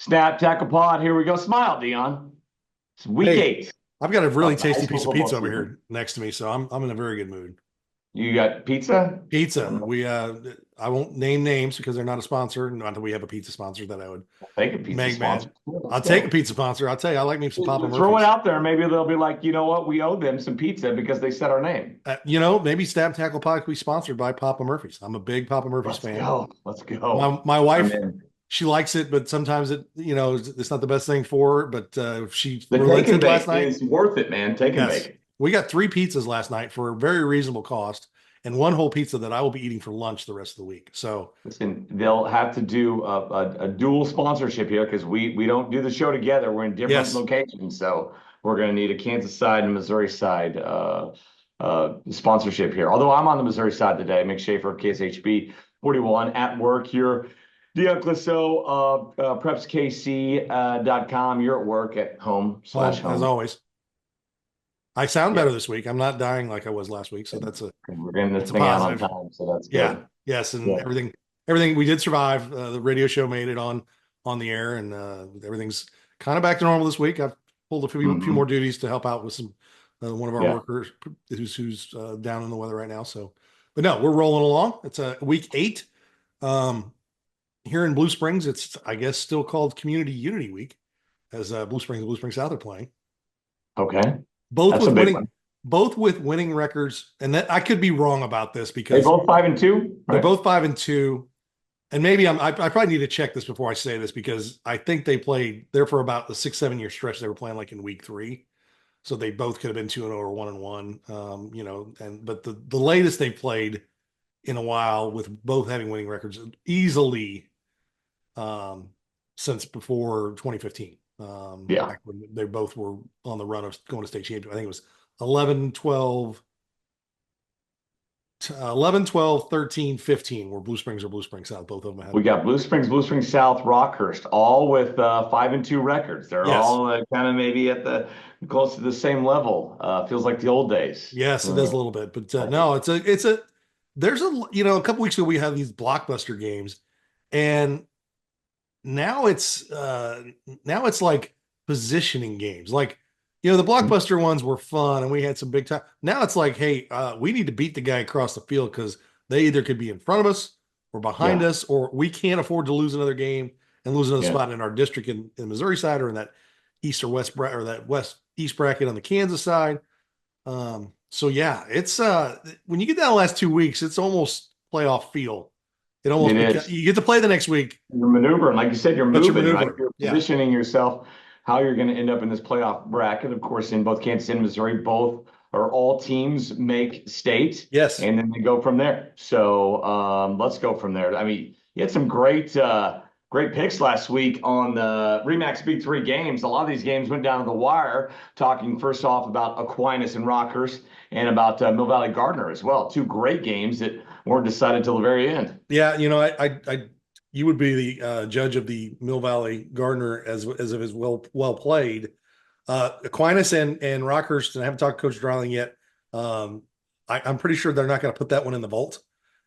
Snap, tackle, pod. Here we go. Smile, Dion. It's week Hey, 8 I've got a really of the high tasty school piece of football pizza over season. here next to me, so I'm in a very good mood. You got pizza? Pizza. I'll I won't name names because they're not a sponsor. Not that we have a pizza sponsor that I would take a pizza make sponsor. mad. Let's I'll take a go. pizza sponsor. I'll tell you, I like me some Papa Throw it Murphy's. out there. Maybe they'll be like, you know what? We owe them some pizza because they said our name. Maybe Stab Tackle Pod could be sponsored by Papa Murphy's. I'm a big Papa Murphy's Let's fan. go. Let's go. My I'm wife, in. she likes it, but sometimes it's not the best thing for her. But she The take and relented last bake night. is worth it, man. Take and Yes. bake. We got 3 pizzas last night for a very reasonable cost and one whole pizza that I will be eating for lunch the rest of the week. So, Listen, they'll have to do a dual sponsorship here because we don't do the show together. We're in different yes. locations, so we're going to need a Kansas side and Missouri side sponsorship here. Although I'm on the Missouri side today, Mick Shaffer of KSHB 41 at work here. Dion Clisso of PrepsKC.com. You're at work at home slash Home as home. always. I sound Yeah, better this week. I'm not dying like I was last week, so we're getting this that's a thing out on positive. time, so that's Yeah. good. Yes, and Yeah. everything we did survive. The radio show made it on the air, and everything's kind of back to normal this week. I've pulled a few more Hmm. duties to help out with some one of our Yeah. workers who's down in the weather right now. So, but no, we're rolling along. It's a week 8. Um, Here in Blue Springs, it's I guess still called Community Unity Week, as Blue Springs South are playing. Okay. Both That's a with big winning, one. both with winning records, and that I could be wrong about this They because both 5-2, they're right? both 5-2, and maybe I probably need to check this before I say this because I think they played there for about the 6-7 year stretch. They were playing like in week 3, so they both could have been 2-0 or 1-1. And but the latest they played in a while with both having winning records easily um, since before 2015. Yeah. Back when they both were on the run of going to state championship. I think it was 11, 12, 11, 12, 13, 15 were Blue Springs or Blue Springs South. Both of them had. We got Blue Springs South, Rockhurst, all with 5-2 records. They're Yes. all kind of maybe at the close to the same level. Feels like the old days. Yes, it does a little bit. But no, there's a couple weeks ago we had these blockbuster games and now it's like positioning games. Like, the blockbuster ones were fun and we had some big time. Now it's like, hey, we need to beat the guy across the field because they either could be in front of us or behind Yeah, us, or we can't afford to lose another game and lose another yeah, spot in our district in Missouri side or in that east or west or that west east bracket on the Kansas side. So yeah, it's when you get down the last 2 weeks, it's almost playoff feel. It almost it is. you get to play the next week, You're maneuvering, like you said, you're but you're moving, right? maneuvering. You're Yeah. positioning yourself how you're going to end up in this playoff bracket. Of course, in both Kansas and Missouri, both or all teams make state, Yes. and then they go from there. So let's go from there. I mean, you had some great picks last week on the Remax Big Three games. A lot of these games went down to the wire. Talking first off about Aquinas and Rockhurst, and about Mill Valley Gardner as well. Two great games that weren't decided till the very end. Yeah. You would be the judge of the Mill Valley Gardner as if it's well played. Aquinas and Rockhurst, and I haven't talked to Coach Darling yet. I'm pretty sure they're not going to put that one in the vault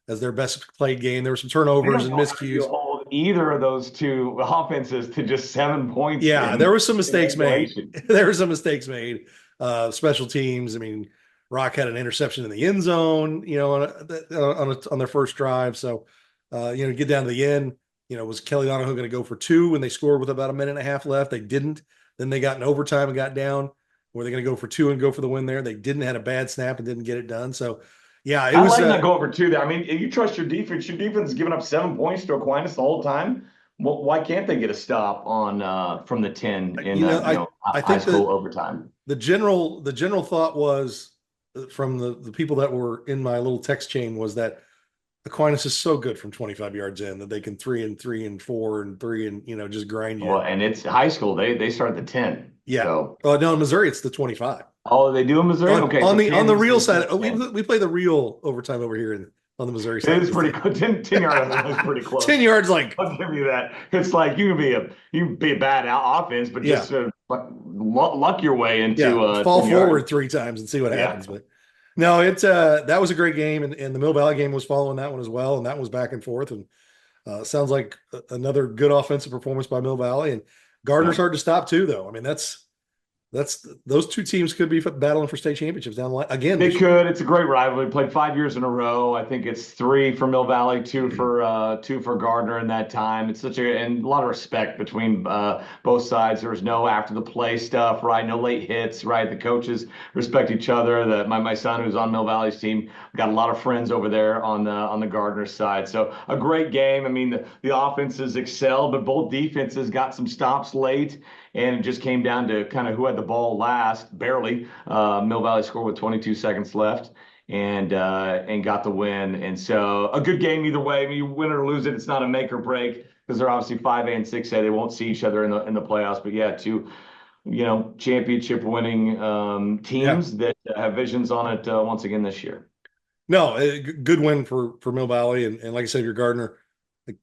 as their best played game. There were some I turnovers don't and know how you miscues. hold either of those two offenses to just 7 points Yeah, there were some in mistakes made. regulation. There were some mistakes made. Special teams. I mean, Rock had an interception in the end zone, on their first drive. So, get down to the end. Was Kelly Donahoe going to go for 2 when they scored with about a minute and a half left? They didn't. Then they got in overtime and got down. Were they going to go for 2 and go for the win there? They didn't. Had a bad snap and didn't get it done. So, yeah, it I was. like not going for two there. I mean, you trust your defense. Your defense is giving up 7 points to Aquinas the whole time. Well, why can't they get a stop on from the 10 in I high think school that overtime? the general thought was from the people that were in my little text chain was that Aquinas is so good from 25 yards in that they can 3 and 3 and 4 and 3 and just grind you. Well, and it's high school. They start at the 10. Yeah. So No, in Missouri it's the 25. oh, they do in Missouri? On Okay, on so the on the Kansas real is side, the we 10. we play the real overtime over here on the Missouri It side is of the pretty state. close. 10 yard line is pretty close. 10 yards, like, I'll give you that. It's like you can be a bad offense, but yeah. just luck your way Yeah, into fall 10 forward yards. 3 times and see what Yeah. happens. But no, that was a great game, and the Mill Valley game was following that one as well, and that was back and forth. And Sounds like another good offensive performance by Mill Valley, and Gardner's Yeah. hard to stop too, though. I mean, that's those two teams could be battling for state championships down the line again They this year. could. It's a great rivalry. Played 5 years in a row. I think it's three for Mill Valley, two for Gardner in that time. It's such and a lot of respect between both sides. There was no after the play stuff, right? No late hits, right? The coaches respect each other. My son who's on Mill Valley's team got a lot of friends over there on the Gardner side. So a great game. I mean the offenses excelled, but both defenses got some stops late. And it just came down to kind of who had the ball last, barely. Mill Valley scored with 22 seconds left and got the win. And so a good game either way. I mean, you win or lose it, it's not a make or break because they're obviously 5A and 6A. They won't see each other in the playoffs. But yeah, two championship winning Yeah, teams that have visions on it once again this year. no, good win for Mill Valley, and like I said, your Gardner, it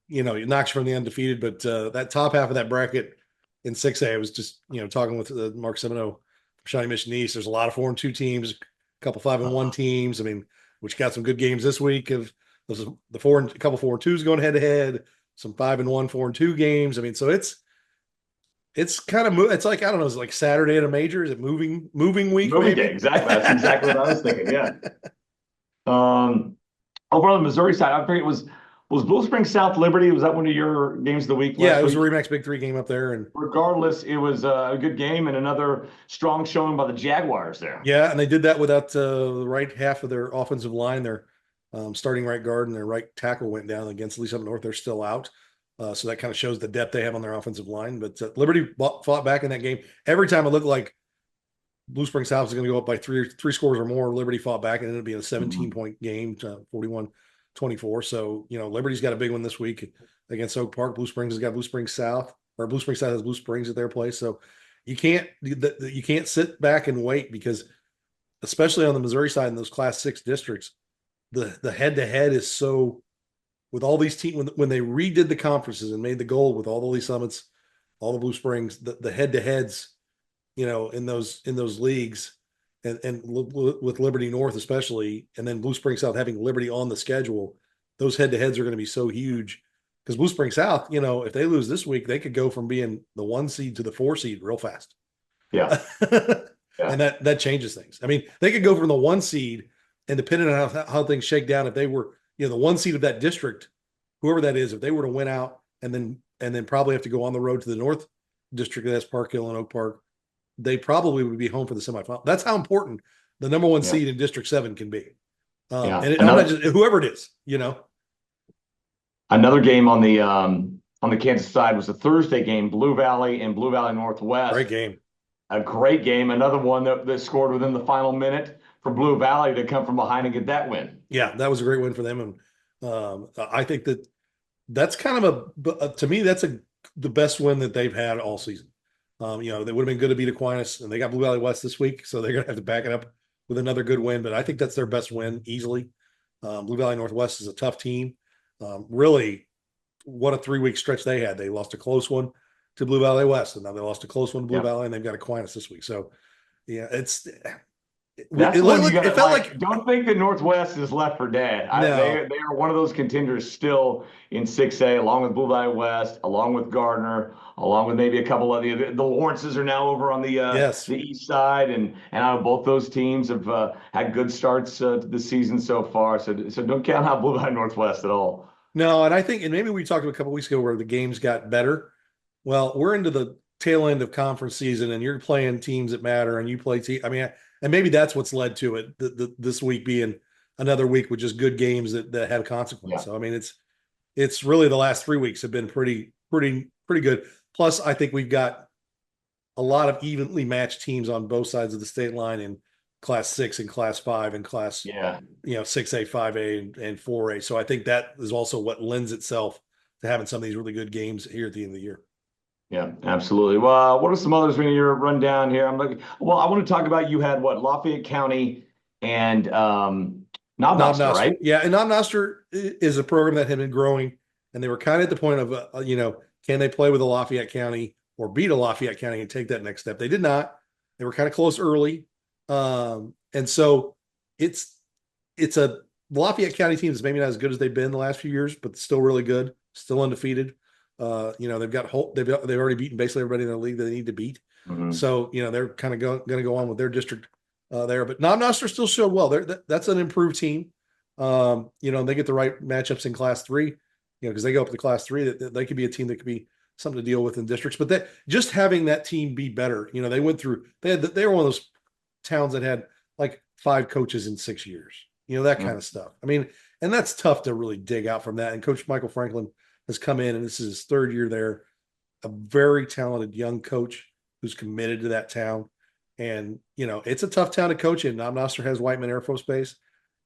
knocks you from the undefeated, but that top half of that bracket in 6A, I was just talking with Mark Semino, Shawnee Mission East. There's a lot of 4-2 teams, a couple 5-1 teams. I mean, which got some good games this week of the a couple 4-2s going head to head, some 5-1, 4-2 games. I mean, so it's kind of it's like I don't know, it's like Saturday at a major. Is it moving week Movie day, maybe? exactly. That's exactly what I was thinking. Yeah. Um, Over on the Missouri side, I forget was Blue Springs South Liberty. Was that one of your games of the week Yeah, last it was a week? Remax Big Three game up there, and Regardless, it was a good game and another strong showing by the Jaguars there. yeah, and they did that without the right half of their offensive line. Their starting right guard and their right tackle went down against Lisa Up North. They're still out. So that kind of shows the depth they have on their offensive line. But Liberty fought back in that game. Every time it looked like Blue Springs South was going to go up by three scores or more, Liberty fought back and it ended up being a 17-point game, 41-24. So, Liberty's got a big one this week against Oak Park. Blue Springs has got Blue Springs South, or Blue Springs South has Blue Springs at their place. So you can't sit back and wait because, especially on the Missouri side in those Class 6 districts, the head-to-head is so with all these teams when they redid the conferences and made the gold with all the Lee Summits, all the Blue Springs, the head-to-heads, in those leagues, and with Liberty North especially, and then Blue Springs South having Liberty on the schedule, those head-to-heads are going to be so huge because Blue Springs South, if they lose this week, they could go from being the 1 seed to the 4 seed real fast. Yeah. And Yeah. that changes things. I mean, they could go from the 1 seed, and depending on how things shake down, if they were, the 1 seed of that district, whoever that is, if they were to win out and then probably have to go on the road to the North district, that's Park Hill and Oak Park, they probably would be home for the semifinal. That's how important the number 1 Yeah. seed in District 7 can be. Yeah. I'm not just whoever it is, Another game on the Kansas side was a Thursday game, Blue Valley and Blue Valley Northwest. Great game. A great game. Another one that scored within the final minute for Blue Valley to come from behind and get that win. Yeah, that was a great win for them. And I think that's kind of to me, that's the best win that they've had all season. They would have been good to beat Aquinas, and they got Blue Valley West this week, so they're going to have to back it up with another good win. But I think that's their best win easily. Blue Valley Northwest is a tough team. Really, what a 3-week stretch they had. They lost a close one to Blue Valley West, and now they lost a close one to Blue Valley, and they've got Aquinas this week. So, yeah, it felt like don't think the Northwest is left for dead. No. They are one of those contenders still in 6A, along with Blue Valley West, along with Gardner, along with maybe a couple of the Lawrences are now over on the east side, and both those teams have had good starts to the season so far. So don't count out Blue Valley Northwest at all. No, and I think, and maybe we talked a couple of weeks ago where the games got better. Well, we're into the tail end of conference season, and you're playing teams that matter, and you play and maybe that's what's led to it. This week being another week with just good games that have consequence. Yeah. So I mean, it's really the last 3 weeks have been pretty good. Plus, I think we've got a lot of evenly matched teams on both sides of the state line in Class 6 and Class 5 and Class 6A, 5A, and 4A. So I think that is also what lends itself to having some of these really good games here at the end of the year. Yeah, absolutely. Well, what are some others when you're run down here? I want to talk about you had Lafayette County and Knob-Noster, right? Yeah, and Knob-Noster is a program that had been growing, and they were kind of at the point of, can they play with a Lafayette County or beat a Lafayette County and take that next step? They did not. They were kind of close early. And so it's a Lafayette County team that's maybe not as good as they've been the last few years, but still really good. still undefeated. They've already beaten basically everybody in the league that they need to beat. Mhm. So they're kind of going to go on with their district there. But Noster still showed well. That's an improved team. They get the right matchups in Class 3. Because they go up to Class 3, that they could be a team that could be something to deal with in districts. But that just having that team be better, they went through. They were one of those towns that had like 5 coaches in 6 years. That kind of stuff. I mean, and that's tough to really dig out from that. And Coach Michael Franklin has come in, and this is his 3rd year there. A very talented young coach who's committed to that town. And, it's a tough town to coach in. Noster has Whiteman Air Force Base.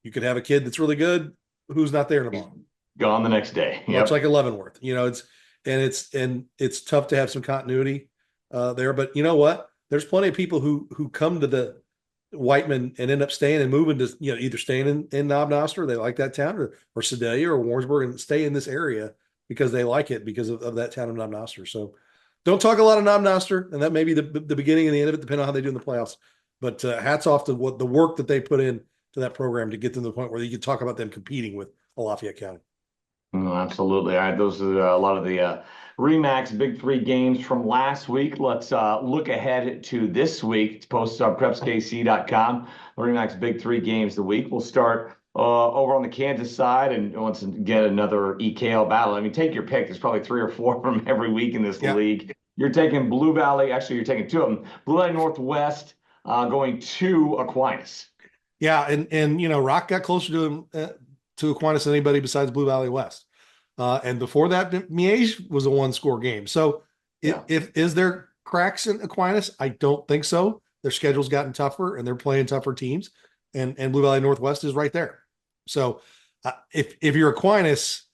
You could have a kid that's really good who's not there tomorrow. Gone the next day. Much like Leavenworth. It's tough to have some continuity there. But you know what? There's plenty of people who come to the Whiteman and end up staying and moving to, either staying in Noster, they like that town, or Sedalia or Warrensburg, and stay in this area because they like it because of that town of Noster. So don't talk a lot of Noster, and that may be the beginning and the end of it, depending on how they do in the playoffs. But hats off to the work that they put in to that program to get them to the point where you can talk about them competing with Lafayette County. Absolutely. All right, those are a lot of the Remax Big 3 games from last week. Let's look ahead to this week. It's posted on PrepsKC.com. The Remax Big 3 games of the week. We'll start over on the Kansas side, and once again another EKL battle. I mean, take your pick. There's probably 3 or 4 from every week in this league. You're taking Blue Valley. Actually, you're taking 2 of them. Blue Valley Northwest going to Aquinas. Yeah, and Rock got closer to Aquinas than anybody besides Blue Valley West. And before that, Miege was a 1-score game. So is there cracks in Aquinas? I don't think so. Their schedule's gotten tougher, and they're playing tougher teams. And Blue Valley Northwest is right there. So if you're Aquinas,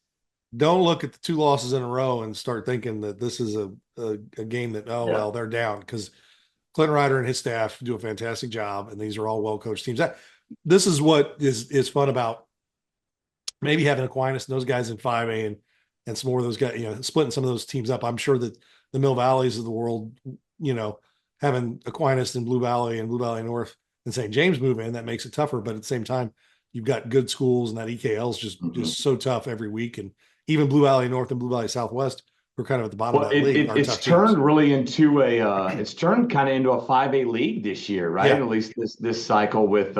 don't look at the 2 losses in a row and start thinking that this is a game that, well, they're down, because Clinton Ryder and his staff do a fantastic job, and these are all well-coached teams. This is what is fun about maybe having Aquinas and those guys in 5A and some more of those guys, splitting some of those teams up. I'm sure that the Mill Valleys of the world, having Aquinas and Blue Valley North and St. James move in, that makes it tougher. But at the same time, you've got good schools, and that EKL is just so tough every week. And even Blue Valley North and Blue Valley Southwest, we're kind of at the bottom of that league. It's turned really into it's turned kind of into a 5A league this year, right? At least this cycle with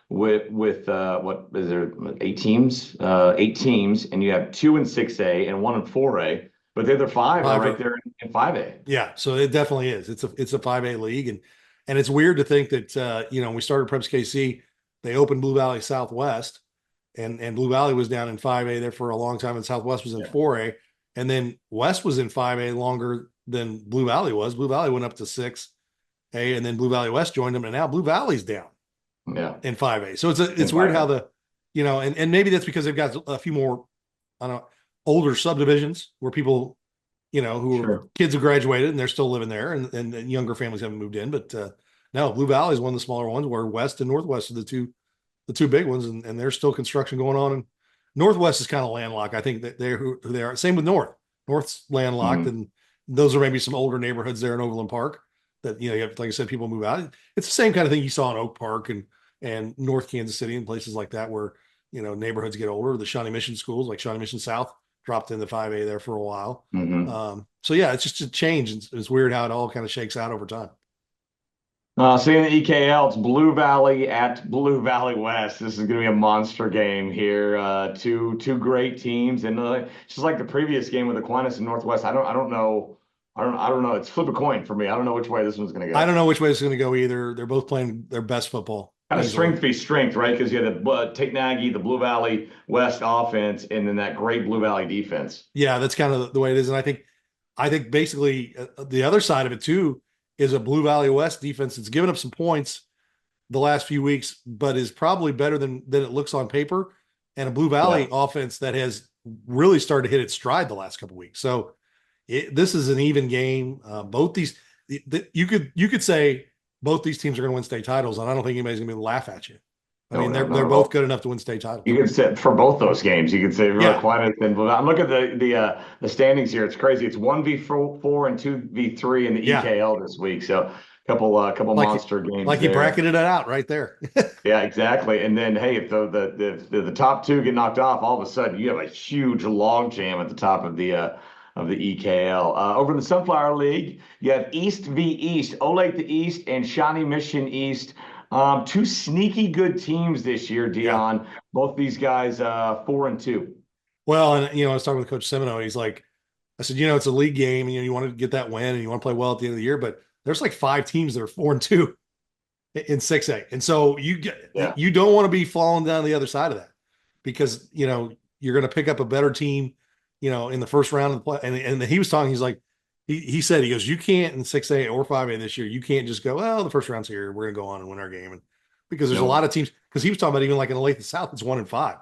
what is there, 8 teams, and you have 2 in 6A and 1 in 4A, but the other 5 are right there in 5A. Yeah, so it definitely is. It's a 5A league, and it's weird to think that when we started PrepsKC, they opened Blue Valley Southwest, and Blue Valley was down in 5A there for a long time, and Southwest was in 4A, and then West was in 5A longer than Blue Valley was. Blue Valley went up to 6A, and then Blue Valley West joined them, and now Blue Valley's down. In 5A. So it's weird how and maybe that's because they've got a few more, older subdivisions where people, kids have graduated and they're still living there, and younger families haven't moved in. But no, Blue Valley is one of the smaller ones, where West and Northwest are the two big ones, and there's still construction going on. And Northwest is kind of landlocked. I think that they're who they are. Same with North's landlocked, and those are maybe some older neighborhoods there in Overland Park that you have, like I said, people move out. It's the same kind of thing you saw in Oak Park and North Kansas City and places like that, where neighborhoods get older. The Shawnee Mission schools, like Shawnee Mission South, dropped into 5A there for a while. So it's just a change. It's weird how it all kind of shakes out over time. Seeing the EKL, it's Blue Valley at Blue Valley West. This is going to be a monster game here. Two great teams, and just like the previous game with Aquinas and Northwest, I don't know. It's flip a coin for me. I don't know which way this one's going to go. I don't know which way it's going to go either. They're both playing their best football. Kind of strength be strength, right? Because you have the Tate Nagy, the Blue Valley West offense, and then that great Blue Valley defense. Yeah, that's kind of the way it is. And I think basically the other side of it too is a Blue Valley West defense that's given up some points the last few weeks, but is probably better than it looks on paper, and a Blue Valley offense that has really started to hit its stride the last couple of weeks. So this is an even game. Both these, you could say both these teams are going to win state titles, and I don't think anybody's going to laugh at you. I mean, they're both good enough to win state titles. You could say for both those games, you could say Aquinas and Blue Valley. I'm looking at the standings here. It's crazy. It's 1v4 and 2v3 in the EKL this week. So couple Like monster games like he there. bracketed it out right there. Yeah, exactly. And then, hey, if the top two get knocked off, all of a sudden you have a huge log jam at the top of the EKL. Over in the Sunflower League, you have East v East, Olate the East and Shawnee Mission East. Two sneaky good teams this year, Yeah. Dion. Both these guys, 4-2. Well, and I was talking with Coach Semino. He's like, I said, it's a league game, and you want to get that win, and you want to play well at the end of the year. But there's like 5 teams that are 4-2 in 6A, and so Yeah. you don't want to be falling down the other side of that because you're going to pick up a better team, in the first round of the play. And he was talking. He's like, he said, he goes, you can't in 6A or 5A this year. You can't just go, well, the first round's here. We're going to go on and win our game, and because there's a lot of teams. Because he was talking about even like in Olathe South, it's 1-5.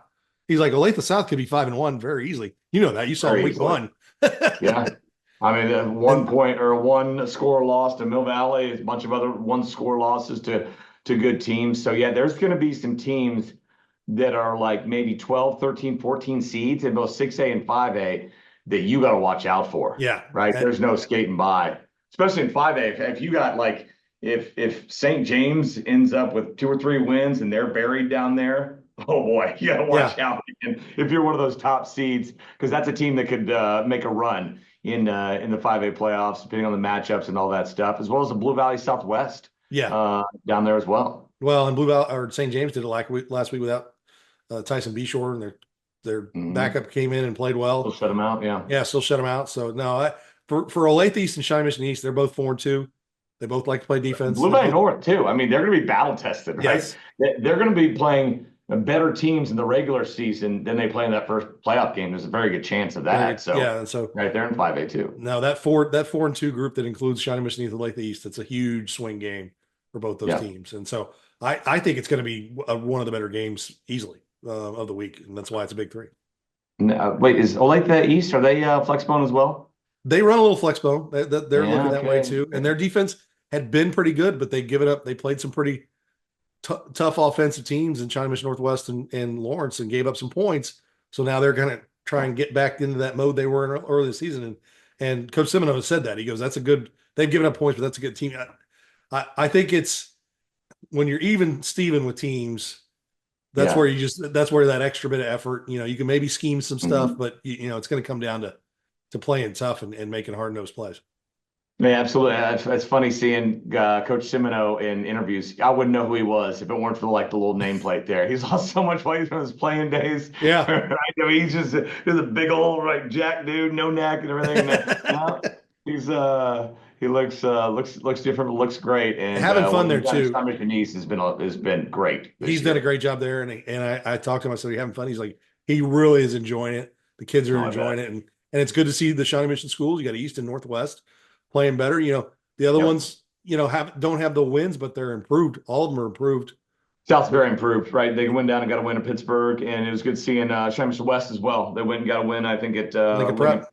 He's like, Olathe South could be 5-1 very easily. You know that. You saw week one. Yeah. I mean, 1 point or 1 score loss to Mill Valley, a bunch of other 1 score losses to good teams. So yeah, there's going to be some teams that are like maybe 12, 13, 14 seeds in both 6A and 5A that you got to watch out for. Yeah. Right. There's no skating by, especially in 5A. If you got like, if St. James ends up with 2 or 3 wins and they're buried down there, oh boy, you got to watch out if you're one of those top seeds, because that's a team that could make a run in the 5A playoffs, depending on the matchups and all that stuff, as well as the Blue Valley Southwest. Down there as well. Well, and Blue Valley or St. James did it last week without Tyson Beshore, and their backup came in and played well. Still shut them out, yeah. Yeah, still shut them out. So no, for Olathe East and Shawnee Mission East, they're both 4-2. They both like to play defense. Blue Valley North too. I mean, they're going to be battle tested, right? Yes. They're going to be playing better teams in the regular season than they play in that first playoff game. There's a very good chance of that. So right there in 5A too. No, that 4-2 group that includes Shawnee Mission East and Olathe East, it's a huge swing game for both those teams. And so I think it's going to be one of the better games easily of the week, and that's why it's a big 3. Wait, is Olathe East, are they Flexbone as well? They run a little Flexbone. They're looking that way too. And their defense had been pretty good, but they give it up. They played some pretty tough offensive teams in Shawnee Mission Northwest and Lawrence and gave up some points. So now they're going to try and get back into that mode they were in early this season. And Coach Semino said that. He goes, they've given up points, but that's a good team. I think it's when you're even Steven with teams, that's where that's where that extra bit of effort, you can maybe scheme some stuff, but it's going to come down to playing tough and making hard-nosed plays. Yeah, absolutely. It's funny seeing Coach Semino in interviews. I wouldn't know who he was if it weren't for the little nameplate there. He's lost so much weight from his playing days. Yeah, right? I mean, he's a big old jack dude, no neck and everything. Now, he looks different, but looks great, and having fun there too. Mission East has been great. He's done a great job there, and I talked to him. I said, "Are you having fun?" He's like, he really is enjoying it. The kids are enjoying it, and it's good to see the Shawnee Mission schools. You got East and Northwest playing better. The other ones, don't have the wins, but they're improved. All of them are improved. South's very improved, right? They went down and got a win at Pittsburgh, and it was good seeing Shawnee Mission West as well. They went and got a win, I think, at Prep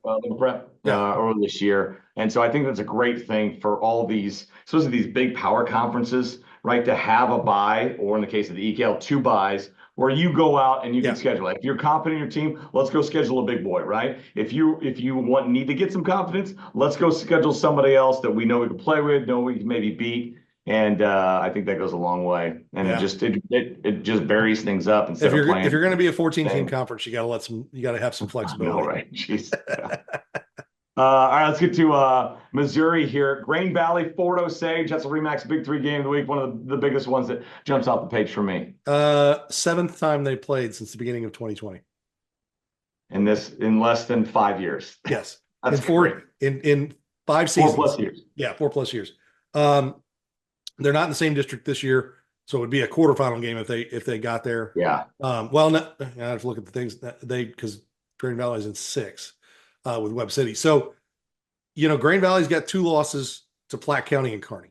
earlier this year. And so I think that's a great thing for all these, especially these big power conferences, right? To have a bye, or in the case of the EKL, 2 byes, where you go out and you can schedule it. If you're confident in your team, let's go schedule a big boy, right? If you need to get some confidence, let's go schedule somebody else that we know we can play with, know we can maybe beat. And I think that goes a long way. And it just varies things up instead of playing. If you're going to be a 14-team conference, you got to have some flexibility. All right. Jeez. All right, let's get to Missouri here. Grain Valley, Fort Osage. That's a Remax Big 3 game of the week. One of the biggest ones that jumps off the page for me. 7th time they played since the beginning of 2020. In less than 5 years. Yes. That's in 5 seasons. 4+ years. Yeah, 4+ years. They're not in the same district this year, so it would be a quarterfinal game if they got there. Yeah. I have to look at the things that because Grain Valley's in 6 with Webb City. So, Grain Valley's got 2 losses to Platte County and Kearney.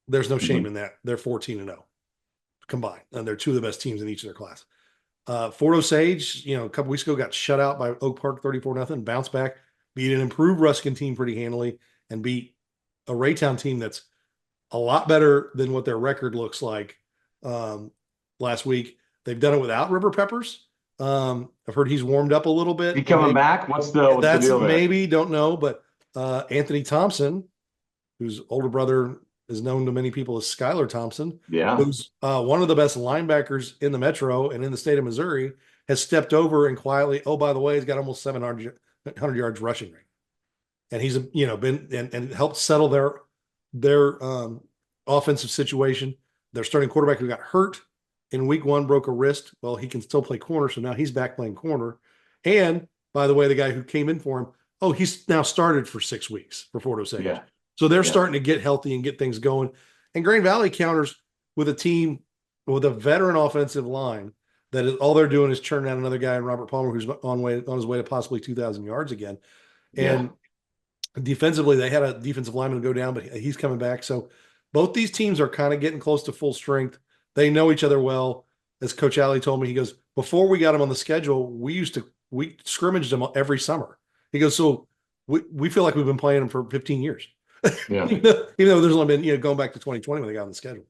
There's no shame in that. They're 14-0 combined, and they're 2 of the best teams in each of their class. Fort Osage, a couple weeks ago got shut out by Oak Park 34-0, bounced back, beat an improved Ruskin team pretty handily, and beat a Raytown team that's a lot better than what their record looks like last week. They've done it without River Peppers. I've heard he's warmed up a little bit. He coming back? What's the deal there? Maybe, don't know, but Anthony Thompson, whose older brother is known to many people as Skylar Thompson, Yeah. who's one of the best linebackers in the Metro and in the state of Missouri, has stepped over and quietly, oh, by the way, he's got almost 700 yards rushing rate. And he's, been and helped settle their offensive situation. Their starting quarterback who got hurt in week 1 broke a wrist. Well, he can still play corner, so now he's back playing corner. And by the way, the guy who came in for him, oh, he's now started for 6 weeks for Fort Osage. Yeah. So they're Yeah. starting to get healthy and get things going. And Green Valley counters with a team with a veteran offensive line that is, all they're doing is churning out another guy in Robert Palmer who's on his way to possibly 2,000 yards again. And defensively, they had a defensive lineman go down, but he's coming back. So both these teams are kind of getting close to full strength. They know each other well. As Coach Alley told me, he goes, before we got him on the schedule, we scrimmaged them every summer. He goes, so we feel like we've been playing them for 15 years. Yeah. Even though there's only been, going back to 2020 when they got on the schedule.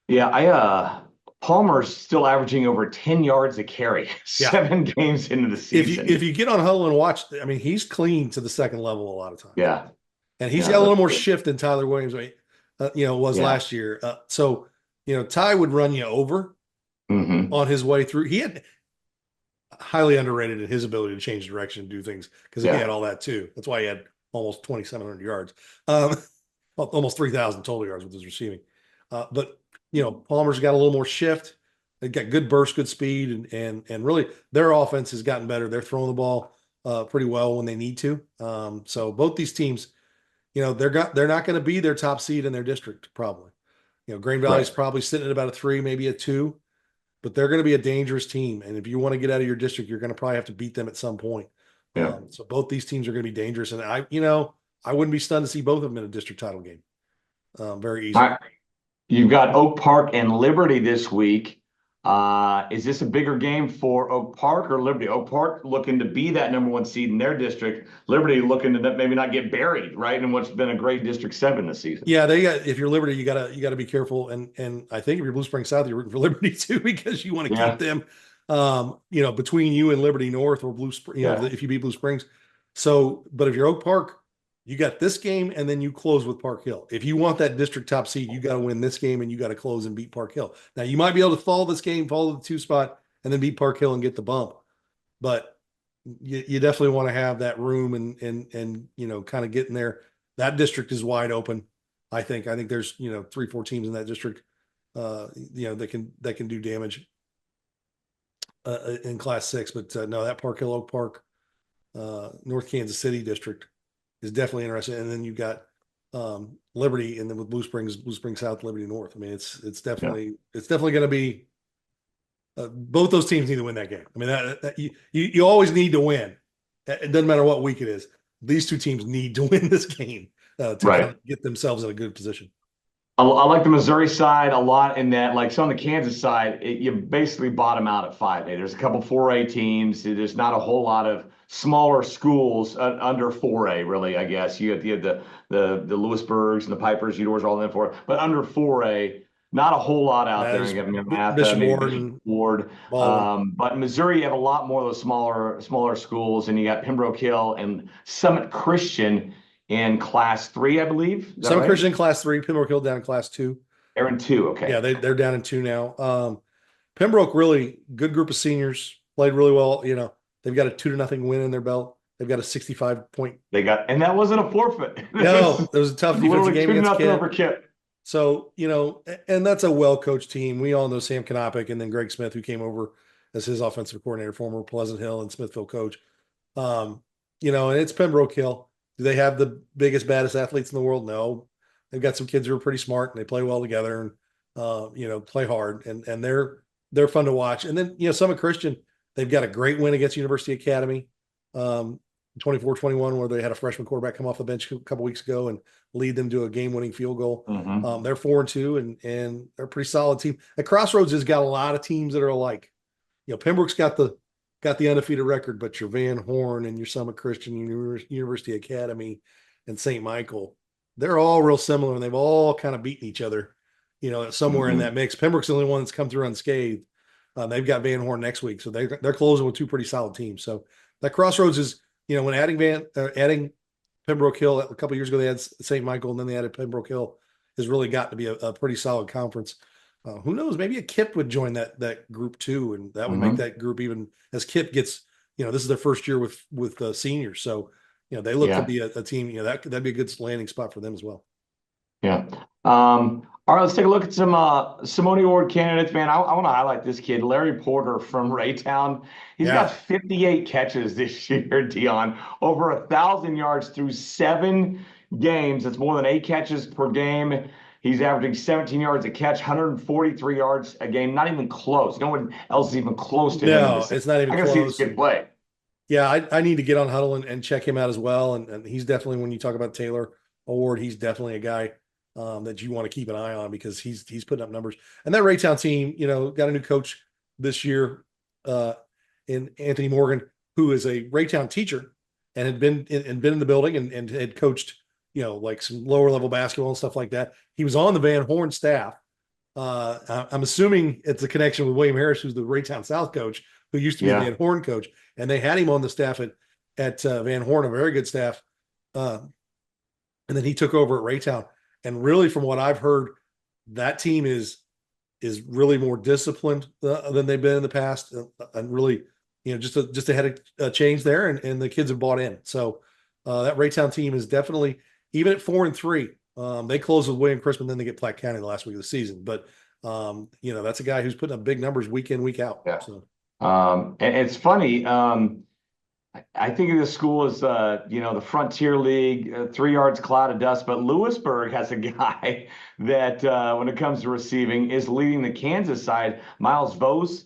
Yeah. Palmer's still averaging over 10 yards a carry, 7 games into the season. If you get on Huddle and watch, I mean, he's clean to the second level a lot of times. Yeah. And he's got a little more shift than Tyler Williams, was last year. So, Ty would run you over on his way through. He had highly underrated in his ability to change direction and do things because he had all that too. That's why he had almost 2,700 yards, almost 3,000 total yards with his receiving. But Palmer's got a little more shift. They've got good burst, good speed, and really their offense has gotten better. They're throwing the ball pretty well when they need to. So both these teams, they're not going to be their top seed in their district probably. Green Valley's probably sitting at about a 3, maybe a 2, but they're going to be a dangerous team. And if you want to get out of your district, you're going to probably have to beat them at some point. Yeah. So both these teams are going to be dangerous. And I wouldn't be stunned to see both of them in a district title game. Very easy. You've got Oak Park and Liberty this week. Is this a bigger game for Oak Park or Liberty? Oak Park looking to be that number 1 seed in their district. Liberty looking to maybe not get buried, right? In what's been a great District 7 this season. Yeah, if you're Liberty, you gotta be careful. And I think if you're Blue Springs South, you're rooting for Liberty too, because you want to keep them between you and Liberty North or Blue Springs, if you beat Blue Springs. So, but if you're Oak Park, you got this game and then you close with Park Hill. If you want that district top seed, you got to win this game and you got to close and beat Park Hill. Now you might be able to follow this game, follow the 2 spot, and then beat Park Hill and get the bump. But you definitely want to have that room and kind of get in there. That district is wide open. I think there's 3-4 teams in that district that can do damage in Class 6. But no, that Park Hill, Oak Park, North Kansas City district is definitely interesting. And then you've got Liberty, and then with Blue Springs South, Liberty North. I mean, it's definitely going to be both those teams need to win that game. I mean, you always need to win. It doesn't matter what week it is. These 2 teams need to win this game to kind of get themselves in a good position. I like the Missouri side a lot in that, like, so on the Kansas side, you basically bottom out at 5A. There's a couple 4A teams. There's not a whole lot of smaller schools under 4A, really, I guess. You have the Lewisburgs and the Pipers, Eudores, all in for it. But under 4A, not a whole lot out there. Bishop Ward. But in Missouri, you have a lot more of those smaller schools, and you got Pembroke Hill and Summit Christian in Class 3, I believe. Summit Christian in Class 3, Pembroke Hill down in Class 2. They're in 2, okay. Yeah, they're down in 2 now. Pembroke, really good group of seniors, played really well. They've got a 2-0 win in their belt. They've got a 65-point. And that wasn't a forfeit. No, it was a tough defensive game against Kip. So, and that's a well-coached team. We all know Sam Kanopic and then Greg Smith, who came over as his offensive coordinator, former Pleasant Hill and Smithville coach. And it's Pembroke Hill. Do they have the biggest, baddest athletes in the world? No. They've got some kids who are pretty smart and they play well together and, play hard. And they're fun to watch. And then, Summit Christian, they've got a great win against University Academy, 24-21, where they had a freshman quarterback come off the bench a couple weeks ago and lead them to a game-winning field goal. They're 4-2 and they're a pretty solid team. At Crossroads has got a lot of teams that are alike. Pembroke's got the undefeated record, but your Van Horn and your Summit Christian, University Academy, and St. Michael, they're all real similar, and they've all kind of beaten each other, somewhere in that mix. Pembroke's the only one that's come through unscathed. They've got Van Horn next week, so they're closing with 2 pretty solid teams. So that Crossroads is, when adding Pembroke Hill a couple of years ago, they had St. Michael, and then they added Pembroke Hill. has really got to be a pretty solid conference. Who knows? Maybe a Kip would join that group too, and that would make that group even as Kip gets. This is their first year with seniors, so they look to Yeah. be a team. That'd be a good landing spot for them as well. Yeah. All right, let's take a look at some Simone Award candidates, man. I want to highlight this kid, Larry Porter from Raytown. He's got Yeah. 58 catches this year, Dion, over 1,000 yards through 7 games. That's more than 8 catches per game. He's averaging 17 yards a catch, 143 yards a game. Not even close. No one else is even close to him in No, this. it's not even I can see this close. kid play. Yeah, I need to get on Huddle and check him out as well. And he's definitely, when you talk about Taylor Award, he's definitely a guy that you want to keep an eye on because he's putting up numbers. And that Raytown team, got a new coach this year in Anthony Morgan, who is a Raytown teacher and had been in the building and had coached, like some lower level basketball and stuff like that. He was on the Van Horn staff. I'm assuming it's a connection with William Harris, who's the Raytown South coach, who used to be the Van Horn coach, and they had him on the staff at Van Horn, a very good staff. And then he took over at Raytown. And really, from what I've heard, that team is really more disciplined than they've been in the past, and really, just had a change there, and the kids have bought in. So that Raytown team is definitely, even at 4-3. They close with William Crispin, then they get Platte County the last week of the season. But that's a guy who's putting up big numbers week in, week out. Yeah. So. And it's funny. I think of this school as the Frontier League, 3 yards cloud of dust. But Lewisburg has a guy that, when it comes to receiving, is leading the Kansas side. Miles Vos,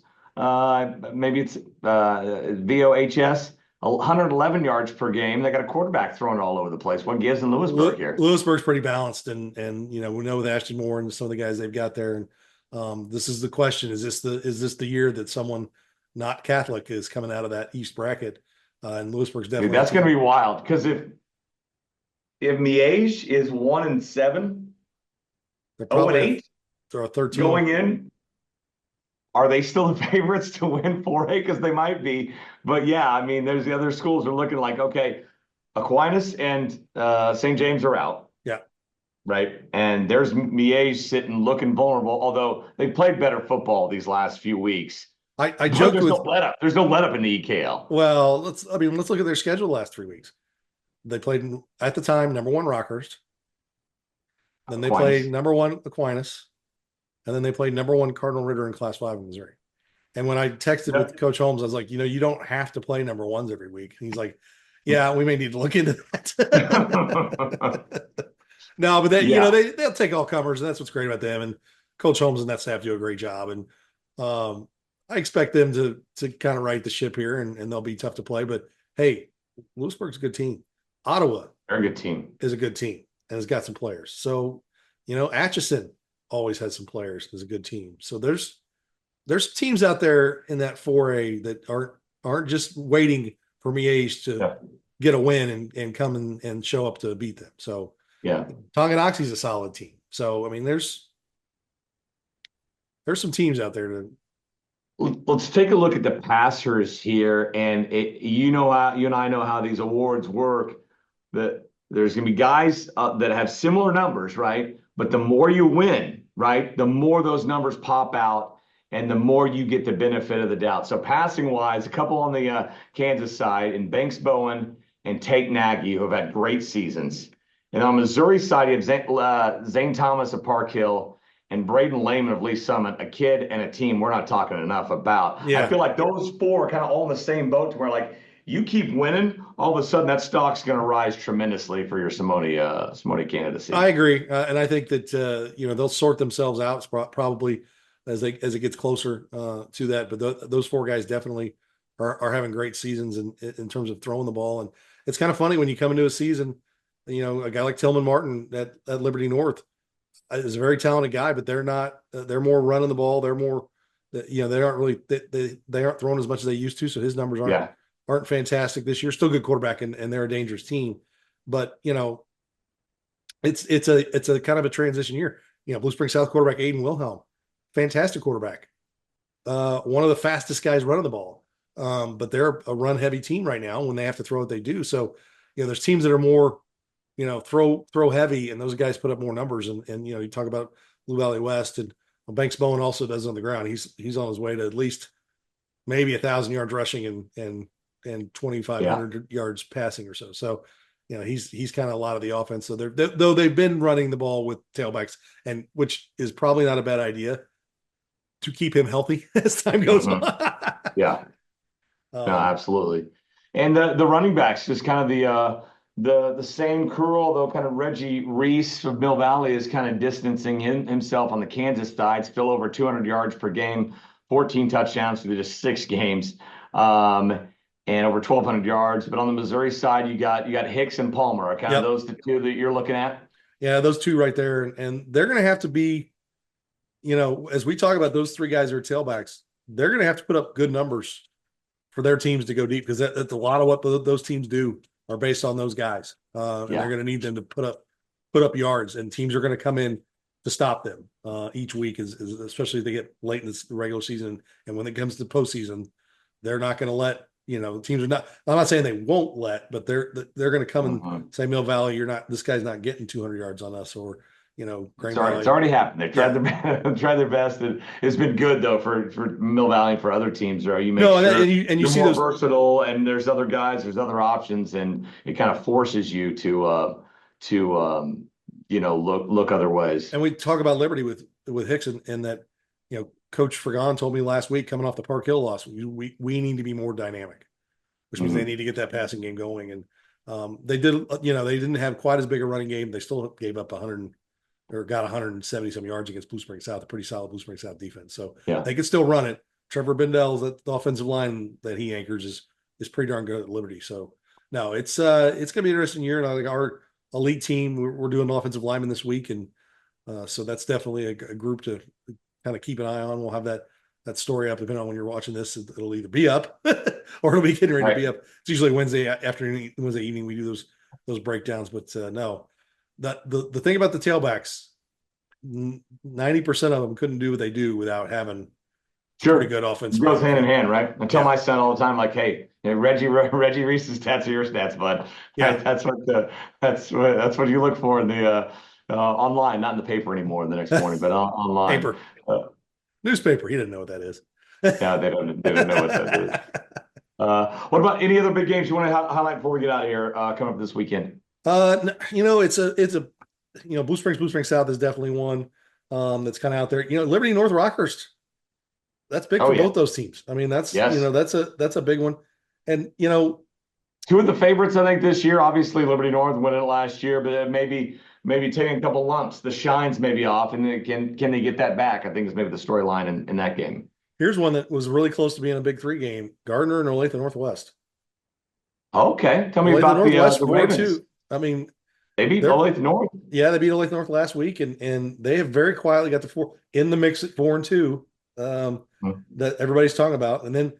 maybe it's VOHS. 111 yards per game. They got a quarterback thrown all over the place. What gives in Lewisburg here? Lewisburg's pretty balanced, and we know with Ashton Moore and some of the guys they've got there. And this is the question: is this the year that someone not Catholic is coming out of that East bracket? And Lewisburg's definitely. Dude, that's going to be wild because if Miege is 1-7, 0-8, they're a 13 going in. Are they still the favorites to win 4A? Because they might be. But yeah, I mean, there's the other schools are looking like, okay, Aquinas and St. James are out. Yeah. Right. And there's Miege sitting looking vulnerable, although they played better football these last few weeks. I joked there's no let up. There's no let up in the EKL. Well, let's look at their schedule the last 3 weeks. They played at the time #1 Rockhurst. Then they played #1 Aquinas. And then they played #1 Cardinal Ritter in Class 5 in Missouri. And when I texted with Coach Holmes, I was like, you don't have to play #1s every week. And he's like, yeah, we may need to look into that. No, but they'll take all comers, and that's what's great about them. And Coach Holmes and that staff do a great job. And I expect them to kind of right the ship here, and they'll be tough to play. But hey, Lewisburg's a good team. Ottawa, very good team, is a good team and has got some players. So, Atchison always had some players, is a good team. So there's teams out there in that 4A that aren't just waiting for Miege to get a win and come and show up to beat them. So yeah, Tonganoxie's a solid team. So I mean, there's some teams out there to. Let's take a look at the passers here, and you and I know how these awards work. That there's going to be guys that have similar numbers, right? But the more you win, right, the more those numbers pop out, and the more you get the benefit of the doubt. So passing wise, a couple on the Kansas side, and Banks Bowen and Tate Nagy, who have had great seasons. And on Missouri side, you have Zane Thomas of Park Hill and Braden Lehman of Lee Summit, a kid and a team we're not talking enough about. Yeah. I feel like those four are kind of all in the same boat to where, like, you keep winning, all of a sudden that stock's going to rise tremendously for your Simone candidacy. I agree, and I think that they'll sort themselves out probably as it gets closer to that. But those four guys definitely are having great seasons in terms of throwing the ball. And it's kind of funny when you come into a season, a guy like Tillman Martin at Liberty North is a very talented guy, but they're not. They're more running the ball. They're more, they aren't really they aren't throwing as much as they used to. So his numbers aren't fantastic this year. Still good quarterback, and they're a dangerous team. But it's a kind of a transition year. Blue Spring South quarterback Aiden Wilhelm, fantastic quarterback, one of the fastest guys running the ball. But they're a run heavy team right now when they have to throw what they do. So there's teams that are more throw heavy, and those guys put up more numbers. And you talk about Blue Valley West, and Banks Bowen also does on the ground. He's on his way to at least maybe 1,000 yards rushing and 2,500 yards passing or so. So, he's kind of a lot of the offense. So though they've been running the ball with tailbacks, and which is probably not a bad idea to keep him healthy as time goes on. Yeah. No, absolutely. And the running backs, just kind of the same crew, although kind of Reggie Reese of Mill Valley is kind of distancing himself on the Kansas side, still over 200 yards per game, 14 touchdowns through just 6 games, and over 1,200 yards. But on the Missouri side, you got Hicks and Palmer. Are kind of those the two that you're looking at? Yeah, those two right there. And they're going to have to be, as we talk about those 3 guys who are tailbacks, they're going to have to put up good numbers for their teams to go deep, because that's a lot of what those teams do are based on those guys. And they're going to need them to put up yards, and teams are going to come in to stop them each week, especially if they get late in the regular season. And when it comes to postseason, they're not going to let, teams are not, I'm not saying they won't let, but they're going to come and say, Mill Valley, this guy's not getting 200 yards on us, or, it's already happened. They've tried their best. It's been good though for Mill Valley and for other teams. Or you make and you see more those versatile, and there's other guys, there's other options, and it kind of forces you to look other ways. And we talk about Liberty with Hicks, and that Coach Fragon told me last week, coming off the Park Hill loss, we need to be more dynamic, which means they need to get that passing game going. And they did. They didn't have quite as big a running game. They still gave up 100 or got 170 some yards against Blue Spring South, a pretty solid Blue Spring South defense. So they can still run it. Trevor Bendel, the offensive line that he anchors, is pretty darn good at Liberty. So no, it's going to be an interesting year. And I think our elite team, we're doing offensive linemen this week, and so that's definitely a group to kind of keep an eye on. We'll have that story up, depending on when you're watching this. It'll either be up or it'll be getting ready to be up. It's usually Wednesday afternoon, Wednesday evening we do those breakdowns. But no, the thing about the tailbacks, 90% of them couldn't do what they do without having pretty good offense. It goes hand in hand, right? I tell my son all the time, like, hey, Reggie Reese's stats are your stats, bud. Yeah, that's what you look for in the online, not in the paper anymore the next morning, but online. Paper, newspaper. He didn't know what that is. Yeah, they don't know what that is. What about any other big games you want to highlight before we get out of here coming up this weekend? It's a Blue Springs South is definitely one that's kind of out there. Liberty North Rockhurst, that's big for both those teams. I mean, that's that's a big one. And two of the favorites, I think, this year. Obviously, Liberty North winning it last year, but maybe taking a couple lumps. The shine's maybe off, and can they get that back? I think is maybe the storyline in that game. Here's one that was really close to being a Big 3 game: Gardner and Olathe Northwest. Okay, tell me about the Ravens. I mean, they beat Olathe North. Yeah, they beat Olathe North last week, and they have very quietly got the 4 in the mix at 4-2 that everybody's talking about. And then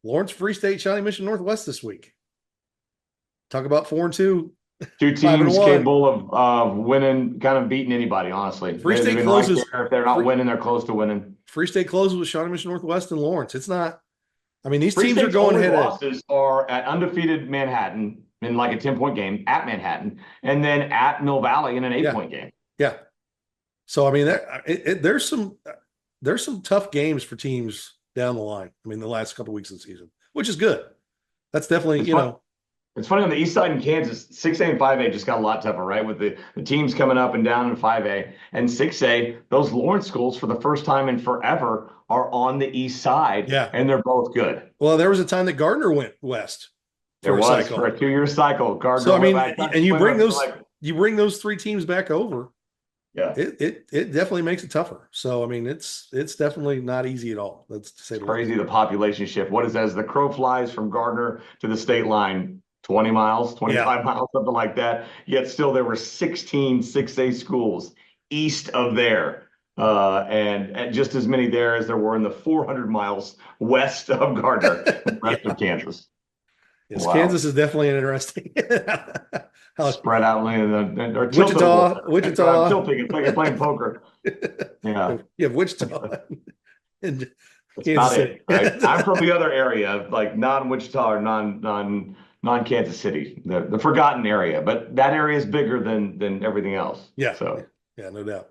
Lawrence Free State, Shawnee Mission Northwest this week. Talk about 4-2. Two teams capable of winning, kind of beating anybody. Honestly, Free State closes. Right there. If they're not winning, they're close to winning. Free State closes with Shawnee Mission Northwest and Lawrence. It's not. I mean, these teams are going head. Losses are at undefeated Manhattan in like a 10-point game at Manhattan, and then at Mill Valley in an 8-point game. Yeah. So I mean, there's some tough games for teams down the line. I mean, the last couple of weeks of the season, which is good. That's definitely It's funny on the east side in Kansas, 6A and 5A just got a lot tougher, right? With the teams coming up and down in 5A and 6A, those Lawrence schools for the first time in forever are on the east side. Yeah. And they're both good. Well, there was a time that Gardner went west. For a 2-year cycle. Gardner. So I mean, and you bring those 3 teams back over. Yeah. It definitely makes it tougher. So I mean, it's definitely not easy at all. Let's say crazy the population shift. What is that? As the crow flies from Gardner to the state line, 20 miles, 25 miles, something like that. Yet still there were 16 6A schools east of there. And just as many there as there were in the 400 miles west of Gardner, the rest of Kansas. Yes, wow. Kansas is definitely an interesting. Spread out and Wichita. I'm tilting. It's like playing poker. Yeah. You have Wichita. That's not it. Right? I'm from the other area, like non-Wichita or non non-Kansas City, the forgotten area, but that area is bigger than everything else. Yeah, So yeah, no doubt.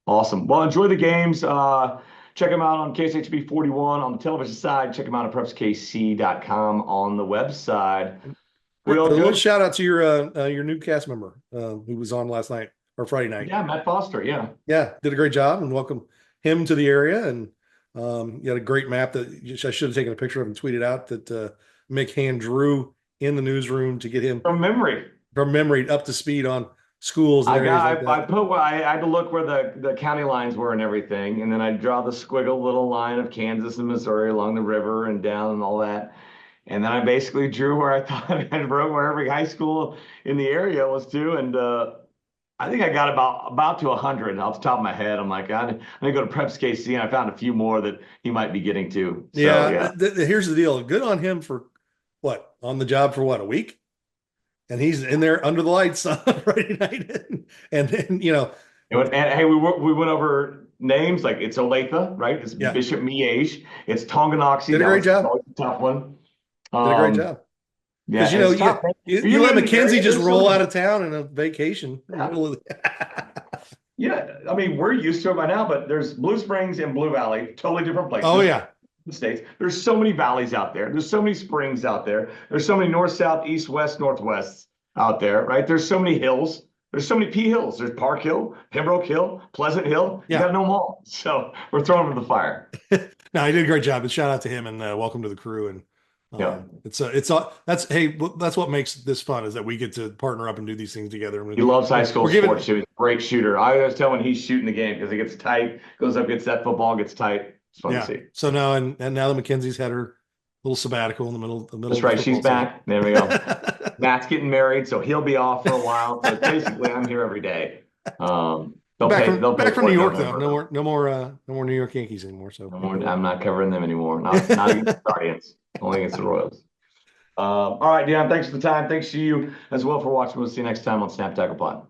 awesome. Well, enjoy the games. Check them out on KSHB 41 on the television side. Check them out at PrepsKC.com on the website. A We all little good? shout out to your new cast member who was on last night or Friday night. Yeah, Matt Foster. Yeah. Yeah, did a great job and welcome him to the area. And you had a great map that I should have taken a picture of and tweeted out that Mick hand drew in the newsroom to get him From memory. from memory up to speed on schools and areas like that. I had to look where the county lines were and everything, and then I draw the squiggle little line of Kansas and Missouri along the river and down and all that. And then I basically drew where I thought I wrote where every high school in the area was to, and I think I got about to 100 off the top of my head. I'm like, I'm gonna go to Preps KC, and I found a few more that he might be getting to. So, Yeah, here's the deal. Good on him for what, on the job for what, a week? And he's in there under the lights on Friday night. And then, And hey, we went over names like it's Olathe, right? It's yeah, Bishop Miege. It's Tonganoxie. did a great job. Always a tough one. Did a great job. Yeah, Because it's tough. you let Mackenzie just roll out of town in a vacation. Yeah. Yeah, I mean, we're used to it by now, but there's Blue Springs and Blue Valley, totally different places. Oh yeah. The states. There's so many valleys out there. There's so many springs out there. There's so many north, south, east, west, northwests out there, right? There's so many hills. There's so many P hills. There's Park Hill, Pembroke Hill, Pleasant Hill. You Yeah. got to know them all. So we're throwing them in the fire. No, he did a great job. And shout out to him and welcome to the crew. And Yeah. that's what makes this fun, is that we get to partner up and do these things together. He loves high school We're sports too. He's a great shooter. I always tell when he's shooting the game because it gets tight, goes up, gets that football, gets tight. It's fun to see. So now and now that Mackenzie's had her little sabbatical in the middle. That's right. She's back. There we go. Matt's getting married, so he'll be off for a while. But basically, I'm here every day. Back from New York though. No more New York Yankees anymore. So I'm not covering them anymore. Not against the Guardians. Only against the Royals. All right, Dion. Thanks for the time. Thanks to you as well for watching. We'll see you next time on Snap Tackle Pod.